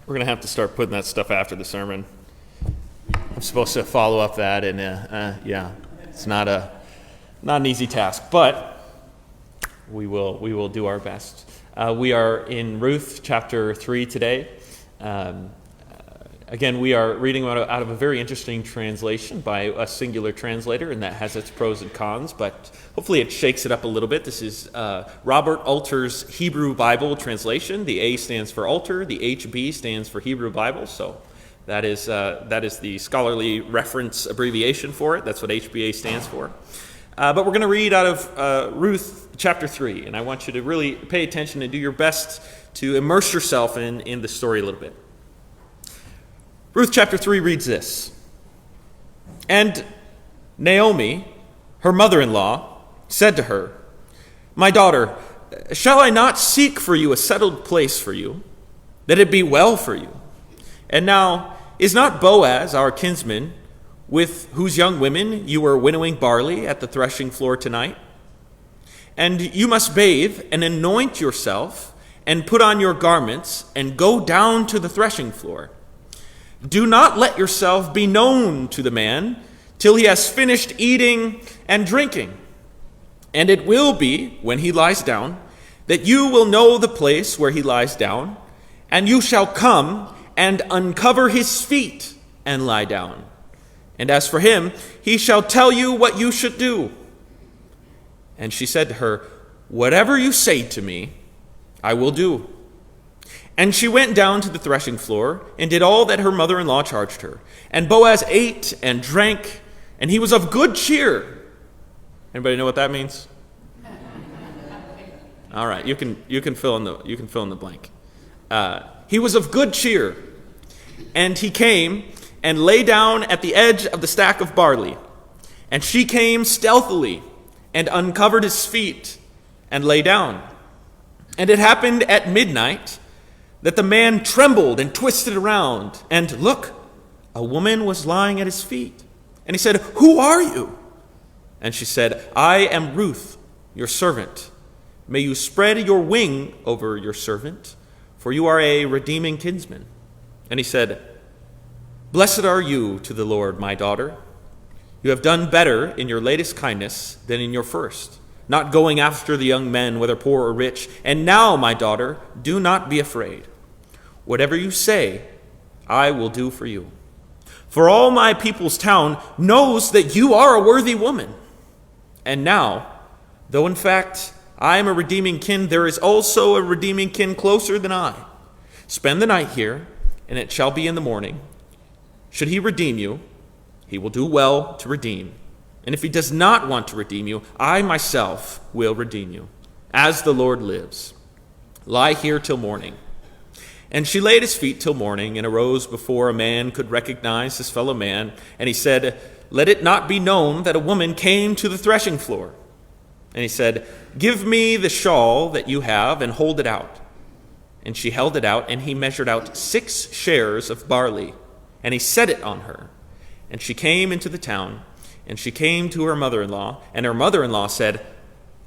We're going to have to start putting that stuff after the sermon. I'm supposed to follow up that, and yeah, it's not an easy task, but we will do our best. We are in Ruth Chapter 3 today. Again, we are reading out of a very interesting translation by a singular translator, and that has its pros and cons, but hopefully it shakes it up a little bit. This is Robert Alter's Hebrew Bible translation. The A stands for Alter, the HB stands for Hebrew Bible, so that is the scholarly reference abbreviation for it. That's what HBA stands for. But we're going to read out of Ruth Chapter 3, and I want you to really pay attention and do your best to immerse yourself in the story a little bit. Ruth chapter 3 reads this. And Naomi, her mother-in-law, said to her, "My daughter, shall I not seek for you a settled place for you, that it be well for you? And now, is not Boaz our kinsman, with whose young women you were winnowing barley at the threshing floor tonight? And you must bathe and anoint yourself and put on your garments and go down to the threshing floor. Do not let yourself be known to the man till he has finished eating and drinking. And it will be, when he lies down, that you will know the place where he lies down, and you shall come and uncover his feet and lie down. And as for him, he shall tell you what you should do." And she said to her, "Whatever you say to me, I will do." And she went down to the threshing floor and did all that her mother-in-law charged her. And Boaz ate and drank, and he was of good cheer. Anybody know what that means? All right, you can fill in the blank. He was of good cheer, and he came and lay down at the edge of the stack of barley. And she came stealthily and uncovered his feet and lay down. And it happened at midnight that the man trembled and twisted around, and look, a woman was lying at his feet. And he said, "Who are you?" And she said, "I am Ruth, your servant. May you spread your wing over your servant, for you are a redeeming kinsman." And he said, "Blessed are you to the Lord, my daughter. You have done better in your latest kindness than in your first, not going after the young men, whether poor or rich. And now, my daughter, do not be afraid. Whatever you say, I will do for you. For all my people's town knows that you are a worthy woman. And now, though in fact I am a redeeming kin, there is also a redeeming kin closer than I. Spend the night here, and it shall be in the morning. Should he redeem you, he will do well to redeem. And if he does not want to redeem you, I myself will redeem you, as the Lord lives. Lie here till morning." And she lay at his feet till morning, and arose before a man could recognize his fellow man. And he said, "Let it not be known that a woman came to the threshing floor." And he said, "Give me the shawl that you have, and hold it out." And she held it out, and he measured out 6 shares of barley, and he set it on her. And she came into the town, and she came to her mother-in-law, and her mother-in-law said,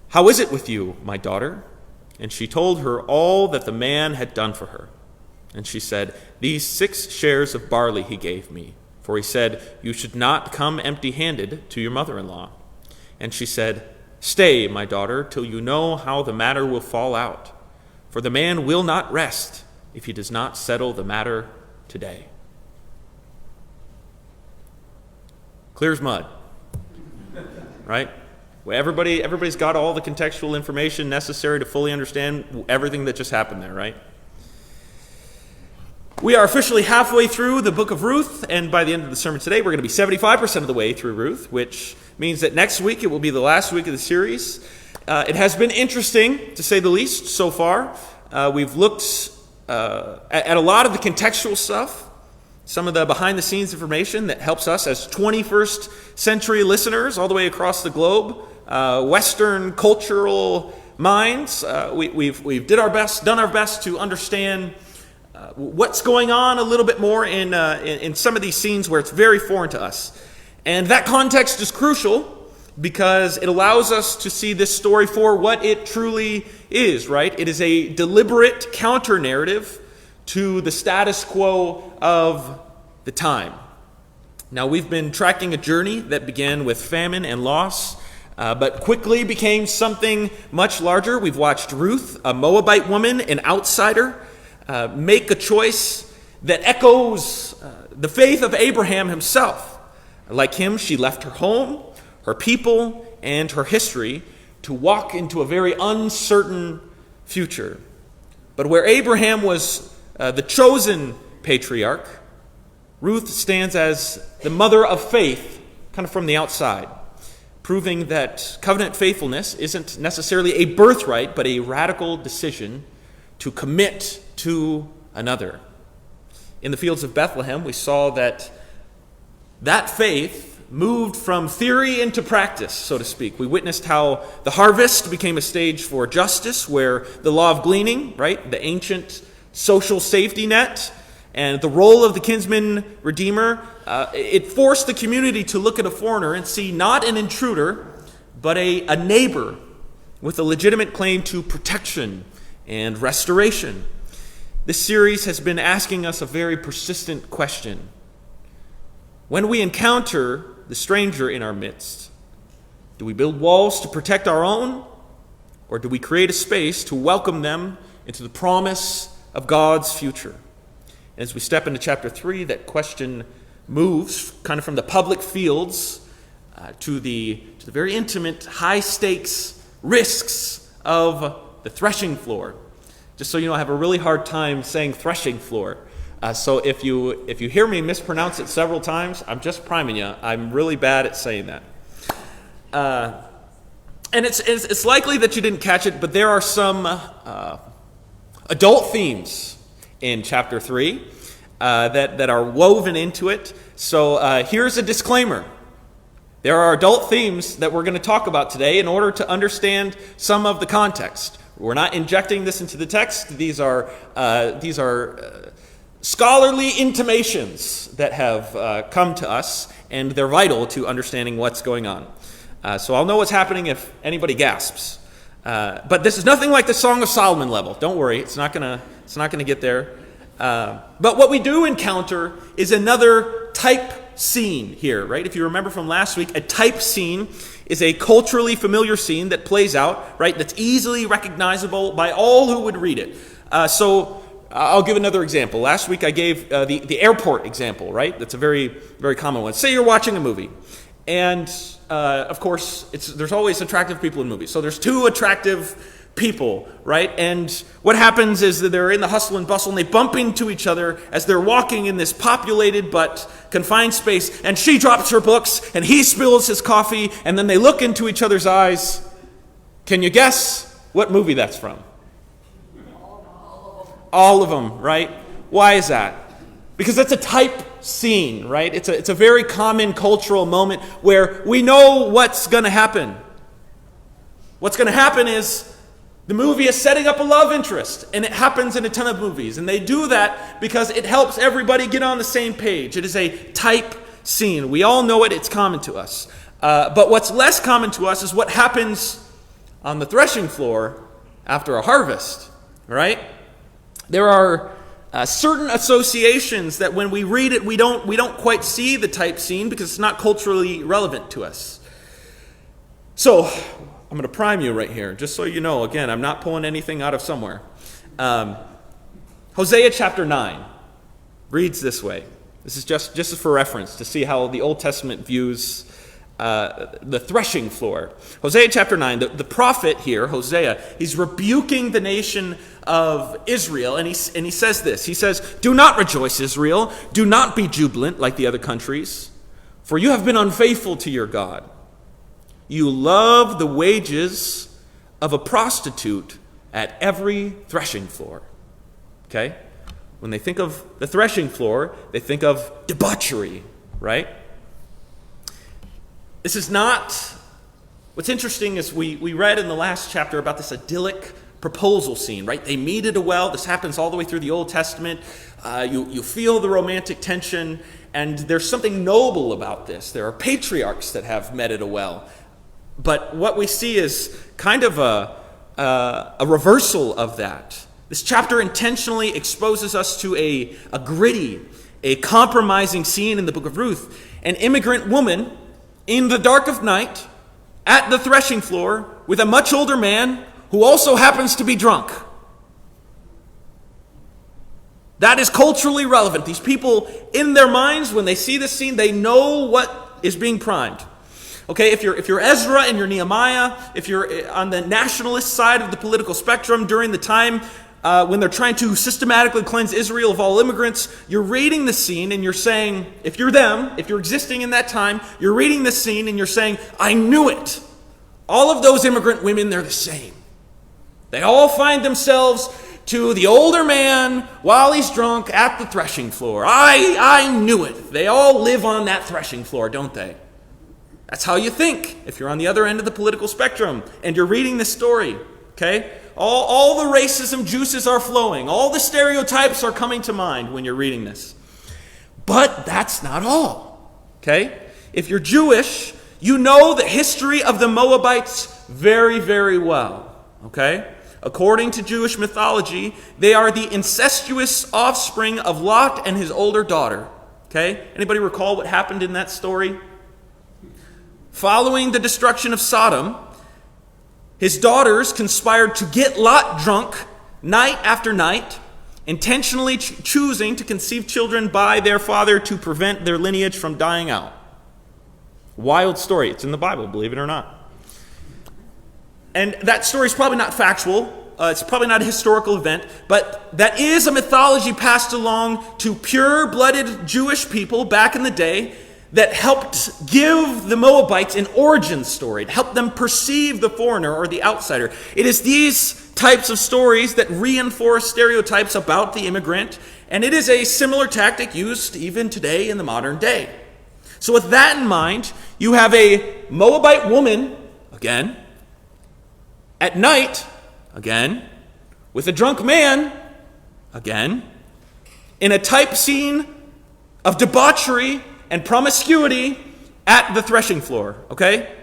"How is it with you, my daughter?" And she told her all that the man had done for her. And she said, "These 6 shares of barley he gave me, for he said, 'You should not come empty-handed to your mother-in-law.' And she said, 'Stay, my daughter, till you know how the matter will fall out. For the man will not rest if he does not settle the matter today.'" Clear as mud, right? Well, everybody's got all the contextual information necessary to fully understand everything that just happened there, right? We are officially halfway through the book of Ruth, and by the end of the sermon today, we're going to be 75% of the way through Ruth, which means that next week it will be the last week of the series. It has been interesting, to say the least, so far. We've looked at a lot of the contextual stuff, some of the behind-the-scenes information that helps us as 21st century listeners all the way across the globe, Western cultural minds. We've done our best to understand what's going on a little bit more in some of these scenes where it's very foreign to us. And that context is crucial because it allows us to see this story for what it truly is, right? It is a deliberate counter-narrative to the status quo of the time. Now, we've been tracking a journey that began with famine and loss, but quickly became something much larger. We've watched Ruth, a Moabite woman, an outsider, make a choice that echoes the faith of Abraham himself. Like him, she left her home, her people, and her history to walk into a very uncertain future. But where Abraham was the chosen patriarch, Ruth stands as the mother of faith, kind of from the outside, proving that covenant faithfulness isn't necessarily a birthright, but a radical decision to commit to another. In the fields of Bethlehem, we saw that faith moved from theory into practice, so to speak. We witnessed how the harvest became a stage for justice, where the law of gleaning, right, the ancient social safety net, and the role of the kinsman redeemer, it forced the community to look at a foreigner and see not an intruder, but a neighbor with a legitimate claim to protection and restoration. This series has been asking us a very persistent question. When we encounter the stranger in our midst, do we build walls to protect our own, or do we create a space to welcome them into the promise of God's future? And as we step into chapter 3, that question moves kind of from the public fields to the very intimate, high-stakes risks of the threshing floor. Just so you know, I have a really hard time saying threshing floor. So if you hear me mispronounce it several times, I'm just priming you. I'm really bad at saying that. And it's likely that you didn't catch it, but there are some adult themes in chapter 3 that are woven into it. So here's a disclaimer. There are adult themes that we're going to talk about today in order to understand some of the context. We're not injecting this into the text. These are scholarly intimations that have come to us, and they're vital to understanding what's going on. So I'll know what's happening if anybody gasps. But this is nothing like the Song of Solomon level. Don't worry, it's not gonna get there. But what we do encounter is another type scene here, right? If you remember from last week, a type scene is a culturally familiar scene that plays out, right? That's easily recognizable by all who would read it. So I'll give another example. Last week I gave the airport example, right? That's a very, very common one. Say you're watching a movie, and of course, there's always attractive people in movies. So there's two attractive people, right? And what happens is that they're in the hustle and bustle, and they bump into each other as they're walking in this populated but confined space, and she drops her books, and he spills his coffee, and then they look into each other's eyes. Can you guess what movie that's from? All of them, right? Why is that? Because that's a type scene, right? It's a very common cultural moment where we know what's going to happen. What's going to happen is the movie is setting up a love interest, and it happens in a ton of movies. And they do that because it helps everybody get on the same page. It is a type scene. We all know it. It's common to us. But what's less common to us is what happens on the threshing floor after a harvest, right? There are certain associations that when we read it, we don't quite see the type scene because it's not culturally relevant to us. So I'm going to prime you right here, just so you know. Again, I'm not pulling anything out of somewhere. Hosea chapter 9 reads this way. This is just for reference to see how the Old Testament views the threshing floor. Hosea chapter 9, the prophet here, Hosea, he's rebuking the nation of Israel, and he says this. He says, "Do not rejoice, Israel. Do not be jubilant like the other countries, for you have been unfaithful to your God. You love the wages of a prostitute at every threshing floor." Okay? When they think of the threshing floor, they think of debauchery, right? This is not... What's interesting is we read in the last chapter about this idyllic proposal scene, right? They meet at a well. This happens all the way through the Old Testament. You feel the romantic tension, and there's something noble about this. There are patriarchs that have met at a well. But what we see is kind of a reversal of that. This chapter intentionally exposes us to a gritty, a compromising scene in the book of Ruth. An immigrant woman in the dark of night at the threshing floor with a much older man who also happens to be drunk. That is culturally relevant. These people, in their minds, when they see this scene, they know what is being primed. Okay, if you're Ezra and you're Nehemiah, if you're on the nationalist side of the political spectrum during the time when they're trying to systematically cleanse Israel of all immigrants, you're reading the scene and you're saying, if you're them, if you're existing in that time, you're reading this scene and you're saying, I knew it. All of those immigrant women, they're the same. They all find themselves to the older man while he's drunk at the threshing floor. I knew it. They all live on that threshing floor, don't they? That's how you think if you're on the other end of the political spectrum and you're reading this story, okay? All the racism juices are flowing. All the stereotypes are coming to mind when you're reading this. But that's not all, okay? If you're Jewish, you know the history of the Moabites very, very well, okay? According to Jewish mythology, they are the incestuous offspring of Lot and his older daughter, okay? Anybody recall what happened in that story? Following the destruction of Sodom, his daughters conspired to get Lot drunk night after night, intentionally choosing to conceive children by their father to prevent their lineage from dying out. Wild story. It's in the Bible, believe it or not. And that story is probably not factual. It's probably not a historical event, but that is a mythology passed along to pure-blooded Jewish people back in the day that helped give the Moabites an origin story. It helped them perceive the foreigner or the outsider. It is these types of stories that reinforce stereotypes about the immigrant, and it is a similar tactic used even today in the modern day. So with that in mind, You have a Moabite woman, again, at night, again, with a drunk man, again, in a type scene of debauchery and promiscuity at the threshing floor, okay?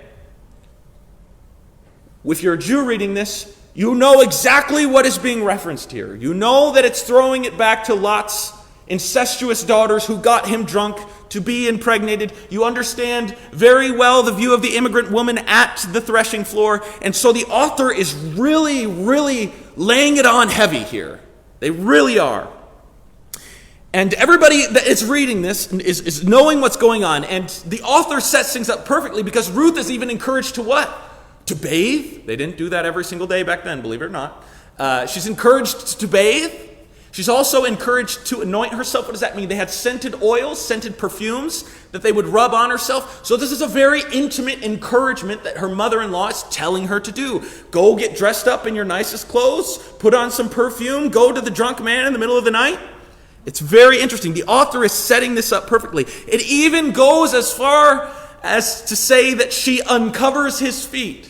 If you're a Jew reading this, you know exactly what is being referenced here. You know that it's throwing it back to Lot's incestuous daughters who got him drunk to be impregnated. You understand very well the view of the immigrant woman at the threshing floor. And so the author is really, really laying it on heavy here. They really are. And everybody that is reading this is knowing what's going on. And the author sets things up perfectly because Ruth is even encouraged to what? To bathe. They didn't do that every single day back then, believe it or not. She's encouraged to bathe. She's also encouraged to anoint herself. What does that mean? They had scented oils, scented perfumes that they would rub on herself. So this is a very intimate encouragement that her mother-in-law is telling her to do. Go get dressed up in your nicest clothes, put on some perfume, go to the drunk man in the middle of the night. It's very interesting. The author is setting this up perfectly. It even goes as far as to say that she uncovers his feet.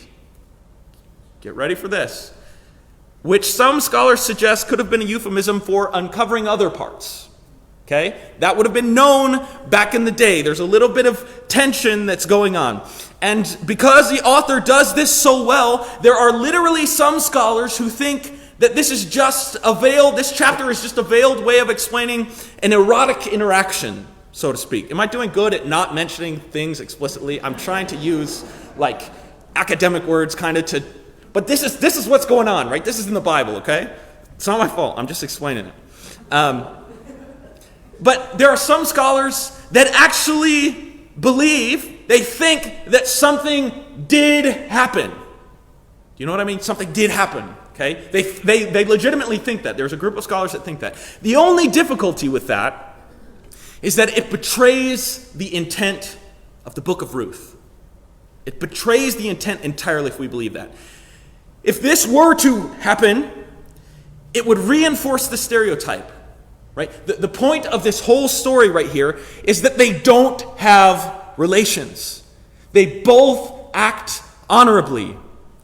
Get ready for this. Which some scholars suggest could have been a euphemism for uncovering other parts. Okay? That would have been known back in the day. There's a little bit of tension that's going on. And because the author does this so well, there are literally some scholars who think that this is just a veiled, this chapter is just a veiled way of explaining an erotic interaction, so to speak. Am I doing good at not mentioning things explicitly? I'm trying to use like academic words kind of to, but this is what's going on, right? This is in the Bible, okay? It's not my fault. I'm just explaining it. But there are some scholars that actually believe, they think that something did happen. Do you know what I mean? Something did happen. Okay? They legitimately think that. There's a group of scholars that think that. The only difficulty with that is that it betrays the intent of the book of Ruth. It betrays the intent entirely if we believe that. If this were to happen, it would reinforce the stereotype. Right? The point of this whole story right here is that they don't have relations. They both act honorably.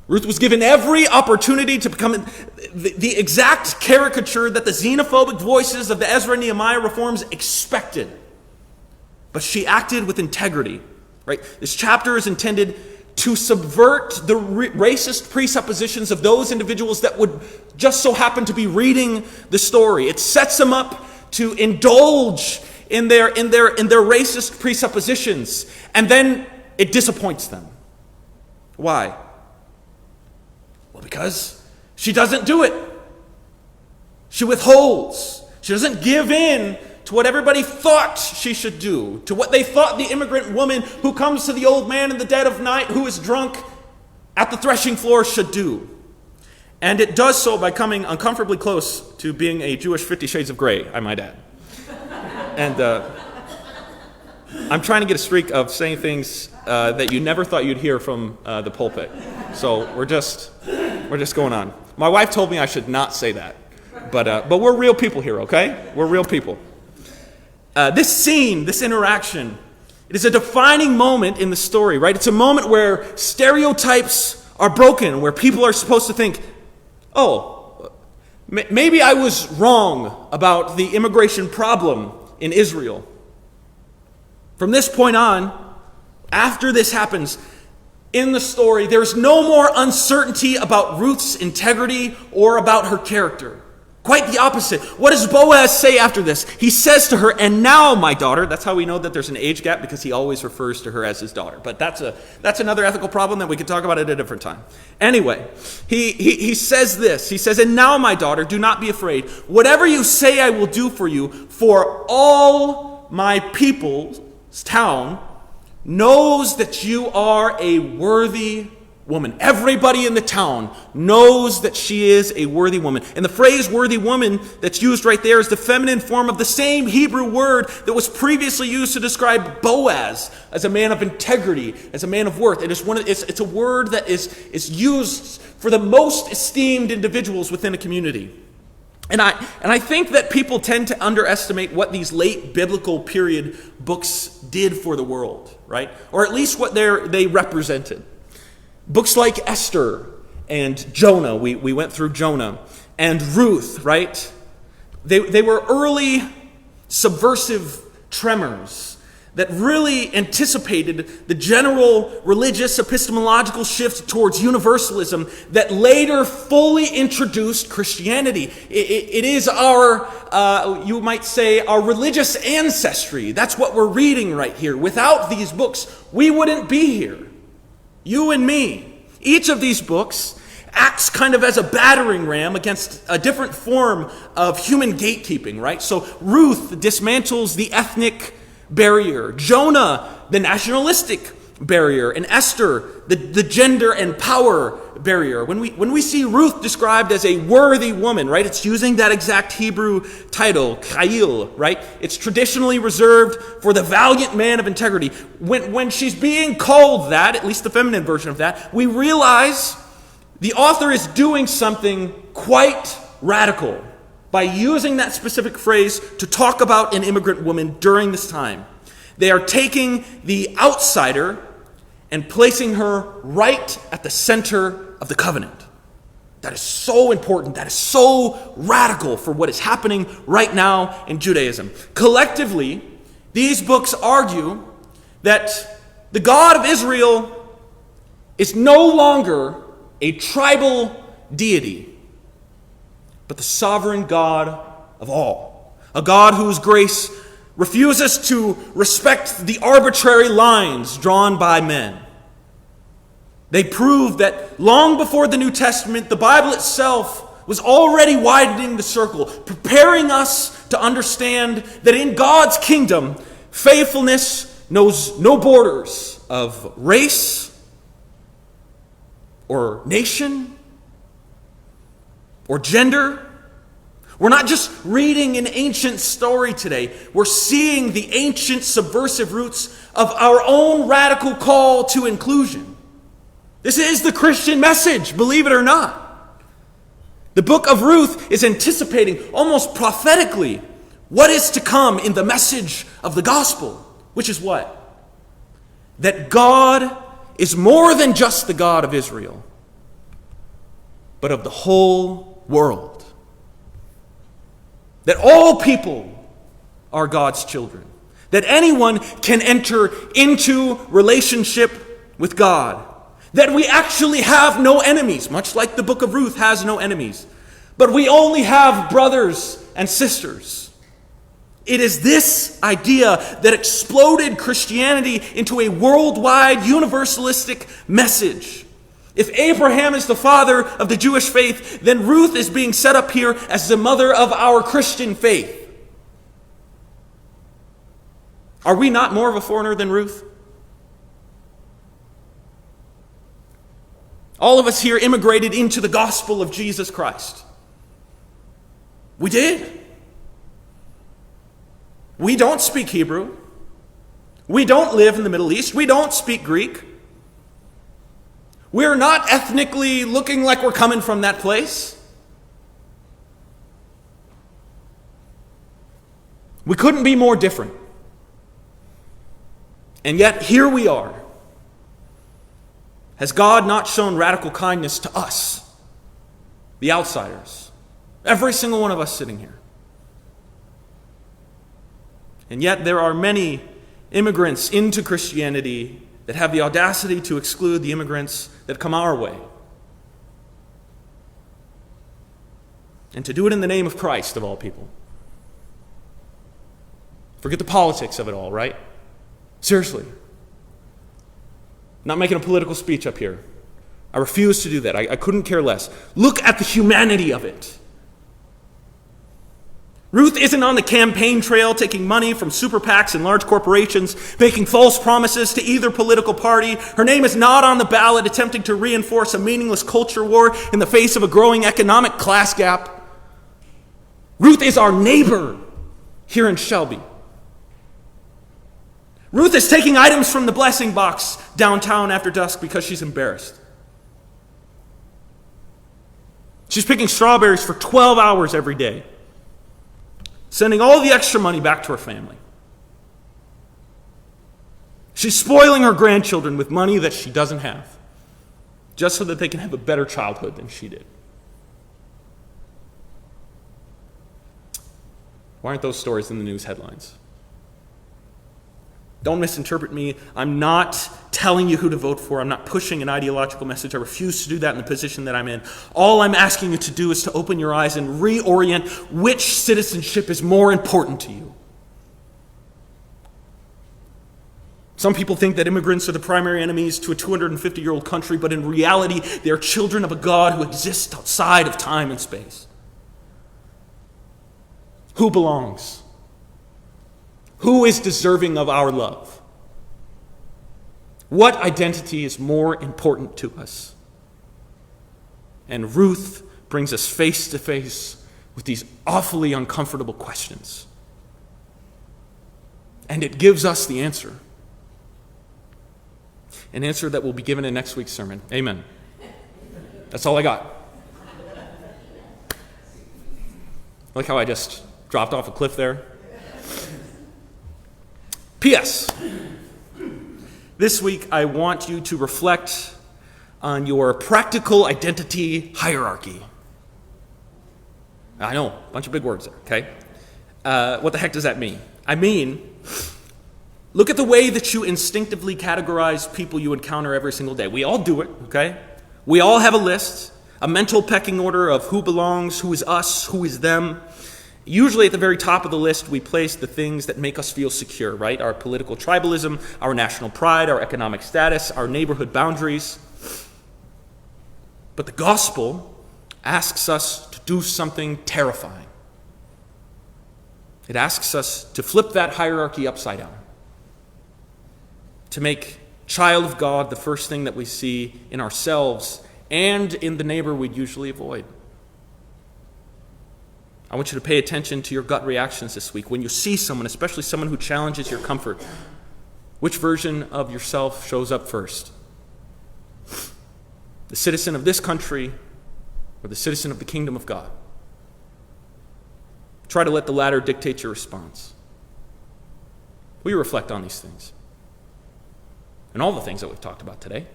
Ruth was given every opportunity to become the exact caricature that the xenophobic voices of the Ezra and Nehemiah reforms expected. But she acted with integrity. Right? This chapter is intended to subvert the racist presuppositions of those individuals that would just so happen to be reading the story. It sets them up to indulge in their racist presuppositions, and then it disappoints them. Why? Well, because she doesn't do it. She withholds. She doesn't give in to what everybody thought she should do, to what they thought the immigrant woman who comes to the old man in the dead of night who is drunk at the threshing floor should do. And it does so by coming uncomfortably close to being a Jewish 50 Shades of Grey, I might add. And I'm trying to get a streak of saying things that you never thought you'd hear from the pulpit. So we're just going on. My wife told me I should not say that. But we're real people here, okay? We're real people. This scene, this interaction, it is a defining moment in the story, right? It's a moment where stereotypes are broken, where people are supposed to think, oh, maybe I was wrong about the immigration problem in Israel. From this point on, after this happens, in the story, there's no more uncertainty about Ruth's integrity or about her character. Quite the opposite. What does Boaz say after this? He says to her, "And now, my daughter," that's how we know that there's an age gap, because he always refers to her as his daughter. But that's another ethical problem that we could talk about at a different time. Anyway, he says this. He says, "And now, my daughter, do not be afraid. Whatever you say I will do for you, for all my people's town knows that you are a worthy woman." Everybody in the town knows that she is a worthy woman. And the phrase worthy woman that's used right there is the feminine form of the same Hebrew word that was previously used to describe Boaz as a man of integrity, as a man of worth. It's a word that is used for the most esteemed individuals within a community. And I think that people tend to underestimate what these late biblical period books did for the world, right? Or at least what they represented. Books like Esther and Jonah, we went through Jonah, and Ruth, right? They were early subversive tremors that really anticipated the general religious epistemological shift towards universalism that later fully introduced Christianity. It is our, you might say, our religious ancestry. That's what we're reading right here. Without these books, we wouldn't be here. You and me. Each of these books acts kind of as a battering ram against a different form of human gatekeeping, right? So Ruth dismantles the ethnic barrier, Jonah, the nationalistic barrier, and Esther, the gender and power barrier. When we see Ruth described as a worthy woman, right, it's using that exact Hebrew title, 𝗖𝗎𝗄, right? It's traditionally reserved for the valiant man of integrity. When she's being called that, at least the feminine version of that, we realize the author is doing something quite radical by using that specific phrase to talk about an immigrant woman during this time. They are taking the outsider and placing her right at the center of the covenant. That is so important. That is so radical for what is happening right now in Judaism. Collectively, these books argue that the God of Israel is no longer a tribal deity, but the sovereign God of all. A God whose grace refuses to respect the arbitrary lines drawn by men. They prove that long before the New Testament, the Bible itself was already widening the circle, preparing us to understand that in God's kingdom, faithfulness knows no borders of race or nation or gender. We're not just reading an ancient story today. We're seeing the ancient subversive roots of our own radical call to inclusion. This is the Christian message, believe it or not. The book of Ruth is anticipating almost prophetically what is to come in the message of the gospel, which is what? That God is more than just the God of Israel, but of the whole world. That all people are God's children. That anyone can enter into relationship with God. That we actually have no enemies, much like the book of Ruth has no enemies. But we only have brothers and sisters. It is this idea that exploded Christianity into a worldwide universalistic message. If Abraham is the father of the Jewish faith, then Ruth is being set up here as the mother of our Christian faith. Are we not more of a foreigner than Ruth? All of us here immigrated into the gospel of Jesus Christ. We did. We don't speak Hebrew. We don't live in the Middle East. We don't speak Greek. We're not ethnically looking like we're coming from that place. We couldn't be more different. And yet, here we are. Has God not shown radical kindness to us, the outsiders? Every single one of us sitting here. And yet, there are many immigrants into Christianity that have the audacity to exclude the immigrants that come our way. And to do it in the name of Christ, of all people. Forget the politics of it all, right? Seriously. Not making a political speech up here. I refuse to do that. I couldn't care less. Look at the humanity of it. Ruth isn't on the campaign trail taking money from super PACs and large corporations, making false promises to either political party. Her name is not on the ballot attempting to reinforce a meaningless culture war in the face of a growing economic class gap. Ruth is our neighbor here in Shelby. Ruth is taking items from the blessing box downtown after dusk because she's embarrassed. She's picking strawberries for 12 hours every day, sending all the extra money back to her family. She's spoiling her grandchildren with money that she doesn't have, just so that they can have a better childhood than she did. Why aren't those stories in the news headlines? Don't misinterpret me. I'm not telling you who to vote for. I'm not pushing an ideological message. I refuse to do that in the position that I'm in. All I'm asking you to do is to open your eyes and reorient which citizenship is more important to you. Some people think that immigrants are the primary enemies to a 250-year-old country, but in reality, they are children of a God who exists outside of time and space. Who belongs? Who is deserving of our love? What identity is more important to us? And Ruth brings us face to face with these awfully uncomfortable questions. And it gives us the answer. An answer that will be given in next week's sermon. Amen. That's all I got. Like how I just dropped off a cliff there. P.S. This week I want you to reflect on your practical identity hierarchy. I know, a bunch of big words there, okay? What the heck does that mean? I mean, look at the way that you instinctively categorize people you encounter every single day. We all do it, okay? We all have a list, a mental pecking order of who belongs, who is us, who is them. Usually at the very top of the list, we place the things that make us feel secure, right? Our political tribalism, our national pride, our economic status, our neighborhood boundaries. But the gospel asks us to do something terrifying. It asks us to flip that hierarchy upside down, to make child of God the first thing that we see in ourselves and in the neighbor we'd usually avoid. I want you to pay attention to your gut reactions this week. When you see someone, especially someone who challenges your comfort, which version of yourself shows up first? The citizen of this country or the citizen of the kingdom of God? Try to let the latter dictate your response. Will you reflect on these things? And all the things that we've talked about today?